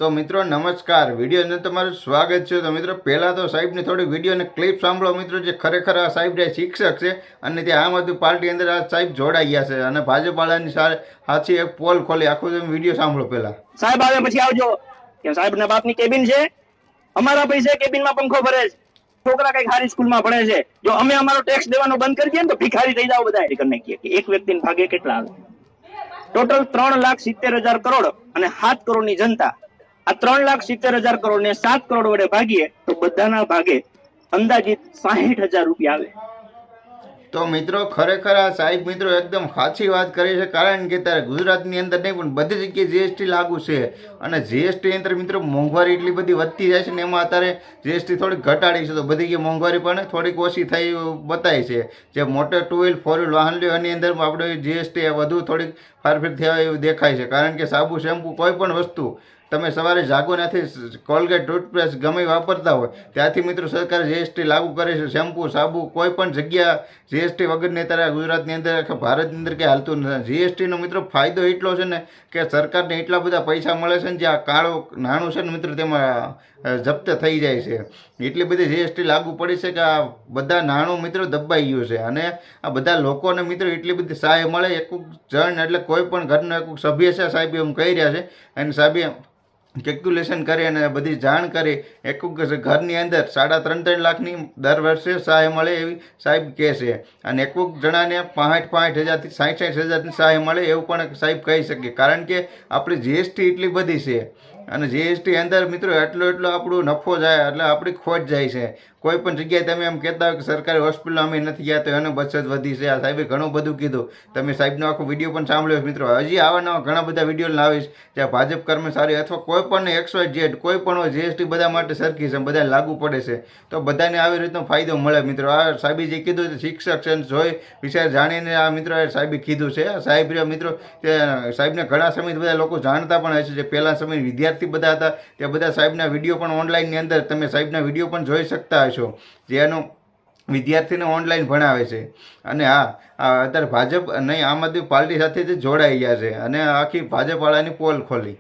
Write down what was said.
તો મિત્રો નમસ્કાર, વિડીયોને તમારું સ્વાગત છે। તો મિત્રો પહેલાં તો સાહેબની થોડી વિડીયોને ક્લિપ સાંભળો મિત્રો, જે ખરેખર આ સાહેબ જે શિક્ષક છે અને તે આમ આદમી પાર્ટી અંદર આ સાહેબ જોડાઈ ગયા છે અને ભાજપવાળાની સાચી એક પોલ ખોલી, આખું તમે વિડીયો સાંભળો પહેલા। સાહેબ આવે પછી આવજો કે સાહેબના બાપની કેબિન છે, અમારા પૈસે કેબિનમાં પંખો ભરે છે, છોકરા કઈ સારી સ્કૂલમાં ભણે છે। જો અમે અમારો ટેક્સ દેવાનો બંધ કરી દઈએ ને તો ભિખારી થઈ જાવ બધા કરી નાખીએ કે એક વ્યક્તિને ભાગે કેટલા આવે। ટોટલ 3,70,000 કરોડ અને 7 કરોડની જનતા, આ 3,70,000 કરોડ ને 7 કરોડ વડે ભાગીએ તો બધાના ભાગે અંદાજિત 60,000 રૂપિયા આવે। તો મિત્રો ખરેખર આ સાહેબ મિત્રો એકદમ સાચી વાત કરી છે, કારણ કે ત્યારે ગુજરાતની અંદર નહીં પણ બધી જગ્યાએ જીએસટી લાગુ છે અને જીએસટી અંદર મિત્રો મોંઘવારી એટલી બધી વધતી જાય છે ને એમાં અત્યારે જીએસટી થોડીક ઘટાડી છે તો બધી જગ્યાએ મોંઘવારી પણ થોડીક ઓછી થઈ બતાય છે। જે મોટર 2 વ્હીલ 4 વ્હીલ વાહન લ્યો એની અંદર આપણે જીએસટી વધુ થોડીક ફારફેર થયા એવું દેખાય છે, કારણ કે સાબુ શેમ્પુ કોઈ પણ વસ્તુ તમે સવારે જાગો ત્યાંથી કોલગેટ ટૂથપેસ્ટ ગમે વાપરતા હોય ત્યાંથી મિત્રો સરકાર જીએસટી લાગુ કરે છે। શેમ્પુ સાબુ કોઈ પણ જગ્યા જીએસટી વગરની અત્યારે ગુજરાતની અંદર આખા ભારતની અંદર કંઈ હાલતું નથી। જીએસટીનો મિત્રો ફાયદો એટલો છે ને કે સરકારને એટલા બધા પૈસા મળે છે ને જે આ કાળું નાણું છે ને મિત્રો તેમાં જપ્ત થઈ જાય છે। એટલી બધી જીએસટી લાગુ પડી છે કે આ બધા નાણું મિત્રો દબાઈ ગયું છે અને આ બધા લોકોને મિત્રો એટલી બધી સહાય મળે। એક જણ એટલે કોઈ પણ ઘરનો એક સભ્ય છે સાહેબ એમ કહી રહ્યા છે અને સાહેબે કેલ્ક્યુલેશન કરી અને બધી જાણ કરી એક ઘરની અંદર 3.5 લાખની દર વર્ષે સહાય મળે એવી સાહેબ કહે છે અને એક જણાને 65,000થી 60,000ની સહાય મળે એવું પણ સાહેબ કહી શકે, કારણ કે આપણી જીએસટી એટલી બધી છે અને જીએસટી અંદર મિત્રો એટલો આપણું નફો જાય એટલે આપણી ખોટ જાય છે। કોઈ પણ જગ્યાએ તમે એમ કહેતા હોય કે સરકારી હોસ્પિટલ અમે નથી ગયા તો એને બચત વધી છે। આ સાહેબે ઘણું બધું કીધું, તમે સાહેબનો આખો વિડીયો પણ સાંભળ્યો મિત્રો। હજી આવા નવા ઘણા બધા વિડીયો લાવીશ જ્યાં ભાજપ કર્મચારી અથવા કોઈ પણ XYZ કોઈ પણ હોય જીએસટી બધા માટે સરખી છે, બધા લાગુ પડે છે તો બધાને આવી રીતનો ફાયદો મળે મિત્રો। આ સાહેબે જે કીધું શિક્ષક છે જોઈ વિચાર જાણીને આ મિત્રો સાહેબે કીધું છે। સાહેબ મિત્રો સાહેબને ઘણા સમય બધા લોકો જાણતા પણ હશે, જે પહેલા સમય વિદ્યાર્થી બધા હતા તે બધા સાહેબના વિડીયો પણ ઓનલાઈનની અંદર તમે સાહેબના વિડીયો પણ જોઈ શકતા હશો, જેનો વિદ્યાર્થીને ઓનલાઈન ભણાવે છે। અને હા અત્યારે ભાજપ નહીં આમ આદમી પાર્ટી સાથે જોડાઈ ગયા છે અને આખી ભાજપવાળાની પોલ ખોલી।